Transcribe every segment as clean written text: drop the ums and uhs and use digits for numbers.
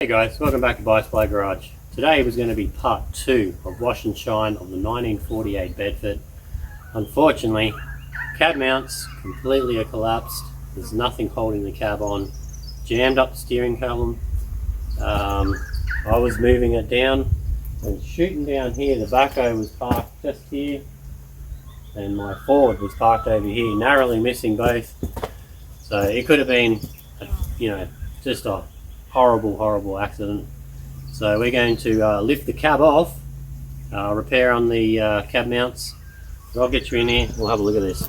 Hey guys, welcome back to Bicycle Garage. Today was going to be part 2 of wash and shine of the 1948 Bedford. Unfortunately, cab mounts completely are collapsed. There's nothing holding the cab on. Jammed up the steering column. I was moving it down and shooting down here. The backhoe was parked just here and my Ford was parked over here, narrowly missing both. So it could have been, just a horrible accident. So we're going to lift the cab off, repair on the cab mounts. So I'll get you in here, we'll have a look at this.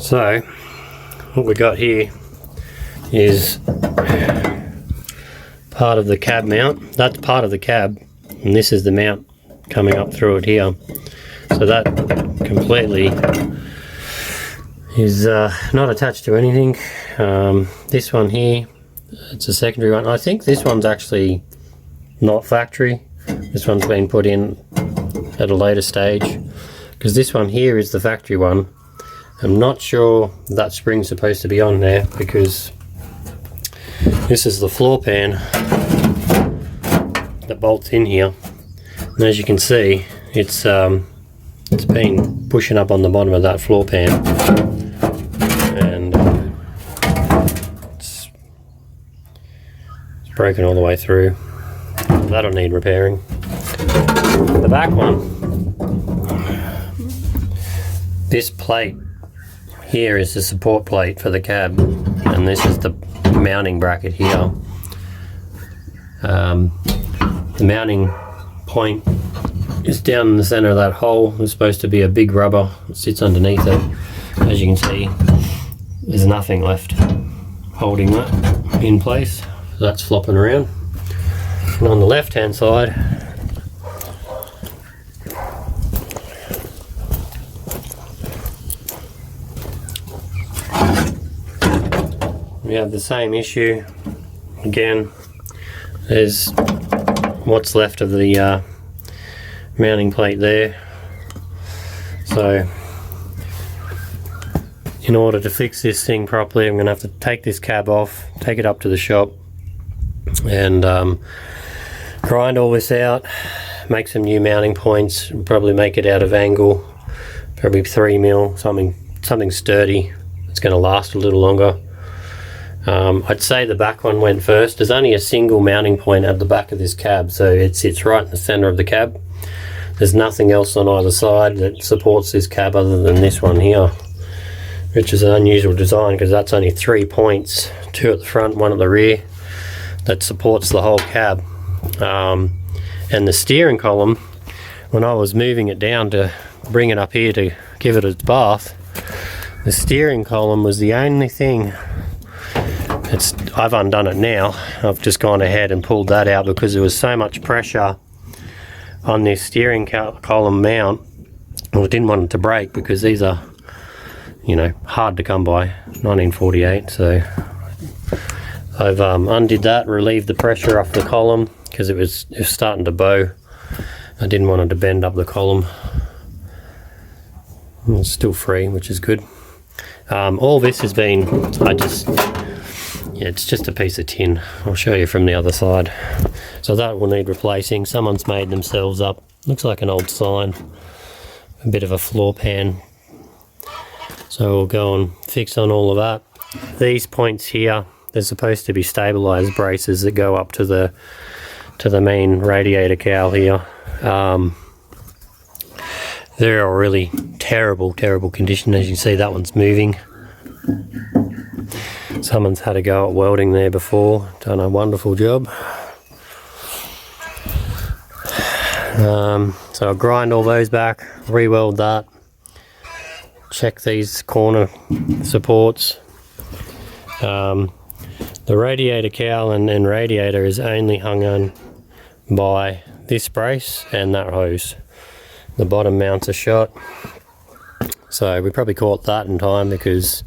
So what we got here is part of the cab mount. That's part of the cab, and this is the mount coming up through it here. So that completely is not attached to anything. This one here, it's a secondary one. I think this one's actually not factory. This one's been put in at a later stage, because this one here is the factory one. I'm not sure that spring's supposed to be on there, because this is the floor pan that bolts in here, and as you can see, it's been pushing up on the bottom of that floor pan, and it's broken all the way through. That'll need repairing. The back one, this plate here is the support plate for the cab, and this is the mounting bracket here. The mounting point is down in the center of that hole. There's supposed to be a big rubber that sits underneath it. As you can see, there's nothing left holding that in place. That's flopping around. And on the left hand side, we have the same issue again. There's what's left of the mounting plate there. So in order to fix this thing properly, I'm going to have to take this cab off, take it up to the shop, and grind all this out, make some new mounting points, and probably make it out of angle, probably 3mm, something sturdy. It's going to last a little longer. I'd say the back one went first. There's only a single mounting point at the back of this cab, so it sits right in the center of the cab. There's nothing else on either side that supports this cab other than this one here, which is an unusual design because that's only 3 points, 2 at the front, 1 at the rear, that supports the whole cab. And the steering column, when I was moving it down to bring it up here to give it its bath, the steering column was the only thing. I've undone it now. I've just gone ahead and pulled that out because there was so much pressure on this steering column mount. Well, I didn't want it to break because these are, hard to come by, 1948. So I've undid that, relieved the pressure off the column because it was starting to bow. I didn't want it to bend up the column. It's still free, which is good. All this has been, it's just a piece of tin. I'll show you from the other side. So that will need replacing. Someone's made themselves up. Looks like an old sign. A bit of a floor pan. So we'll go and fix on all of that. These points here, they're supposed to be stabilized braces that go up to the main radiator cowl here. They're all really terrible condition. As you can see, that one's moving. Someone's had a go at welding there before, done a wonderful job. So I'll grind all those back, re-weld that, check these corner supports. The radiator cowl and radiator is only hung on by this brace and that hose. The bottom mounts are shot. So we probably caught that in time because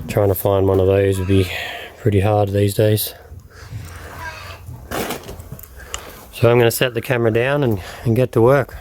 trying to find one of those would be pretty hard these days. So I'm going to set the camera down and get to work.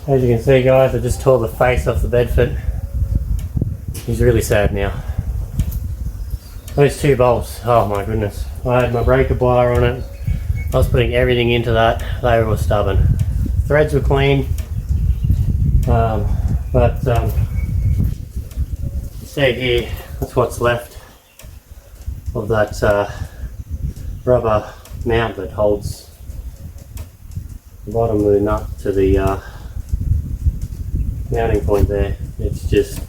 As you can see, guys, I just tore the face off the Bedford. He's really sad now. Those two bolts, oh my goodness. I had my breaker bar on it. I was putting everything into that. They were stubborn. Threads were clean, but see here, that's what's left of that rubber mount that holds the bottom of the nut to the mounting point there. It's just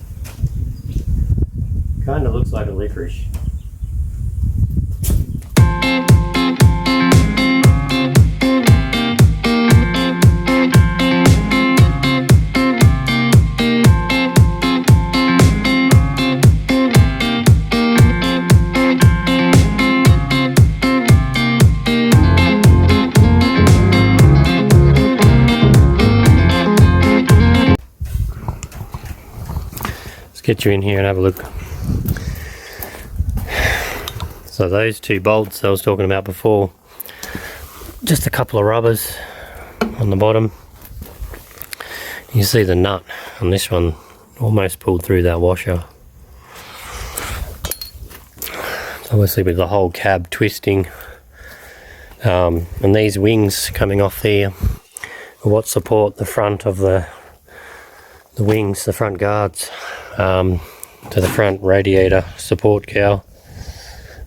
kind of looks like a licorice. Get you in here and have a look. So those two bolts I was talking about before, just a couple of rubbers on the bottom. You see the nut on this one almost pulled through that washer. Obviously with the whole cab twisting, and these wings coming off there are what support the front of the wings, the front guards, to the front radiator support cowl.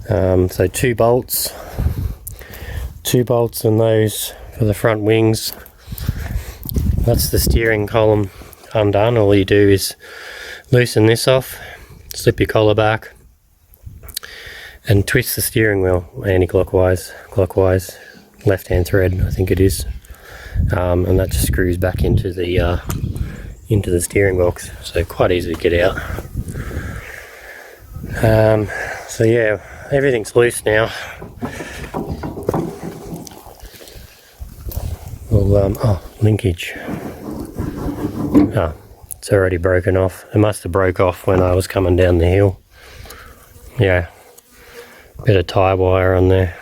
So two bolts in those for the front wings. That's the steering column undone. All you do is loosen this off, slip your collar back, and twist the steering wheel anti-clockwise, clockwise, left-hand thread I think it is, and that just screws back into the steering box, so quite easy to get out. So yeah, everything's loose now. Well, oh, linkage. Oh, it's already broken off. It must have broke off when I was coming down the hill. Yeah, bit of tie wire on there.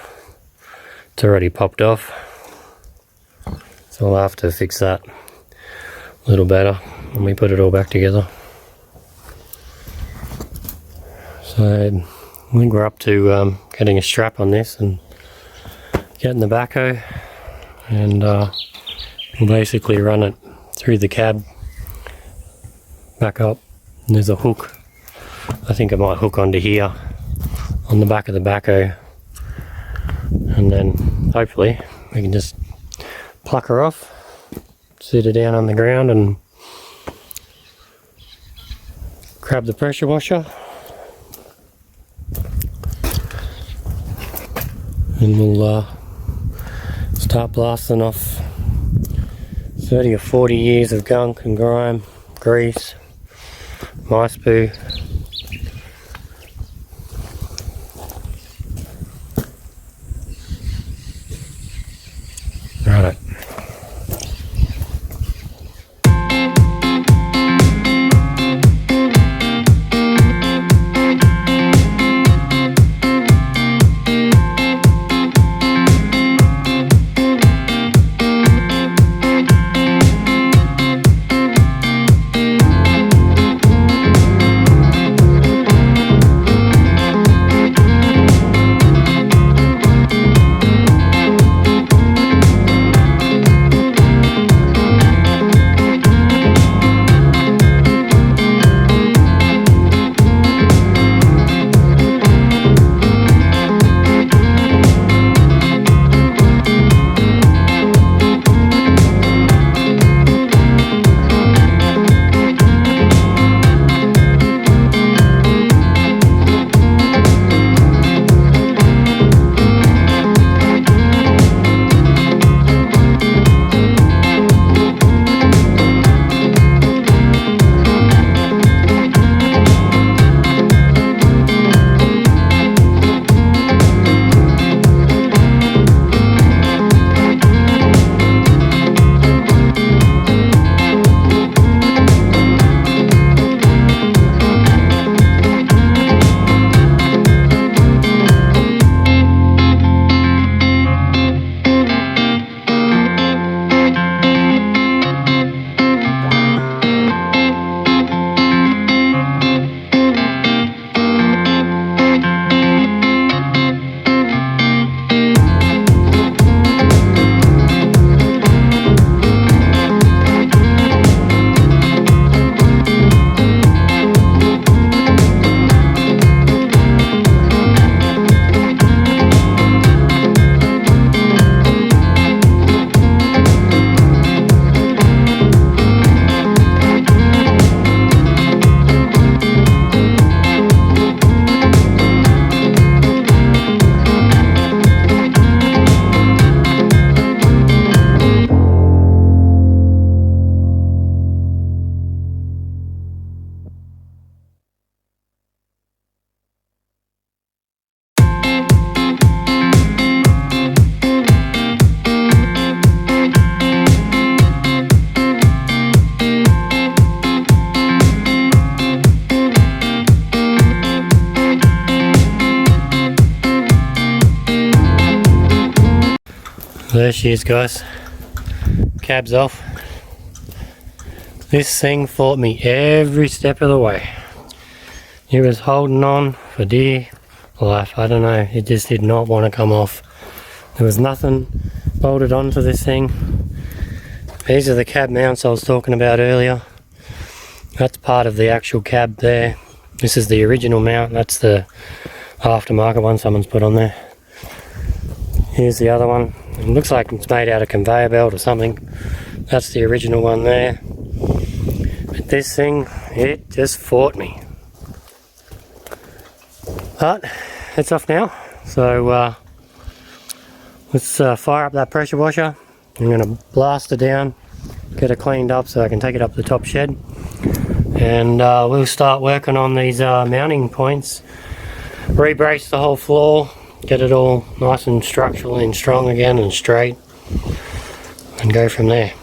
It's already popped off. So I'll have to fix that a little better when we put it all back together. So I think we're up to getting a strap on this and getting the backhoe, and we'll basically run it through the cab back up, and there's a hook. I think I might hook onto here on the back of the backhoe, and then hopefully we can just pluck her off, sit her down on the ground and grab the pressure washer, and we'll start blasting off 30 or 40 years of gunk and grime, grease, mice poo. Right. There she is, guys. Cab's off. This thing fought me every step of the way. It was holding on for dear life. I don't know, it just did not want to come off. There was nothing bolted onto this thing. These are the cab mounts I was talking about earlier. That's part of the actual cab there. This is the original mount. That's the aftermarket one someone's put on there. Here's the other one. It looks like it's made out of conveyor belt or something. That's the original one there. But this thing, it just fought me. But it's off now. So let's fire up that pressure washer, I'm going to blast it down, get it cleaned up so I can take it up the top shed, and we'll start working on these mounting points, re-brace the whole floor, get it all nice and structural and strong again and straight, and go from there.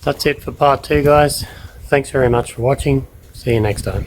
That's it for part 2, guys. Thanks very much for watching. See you next time.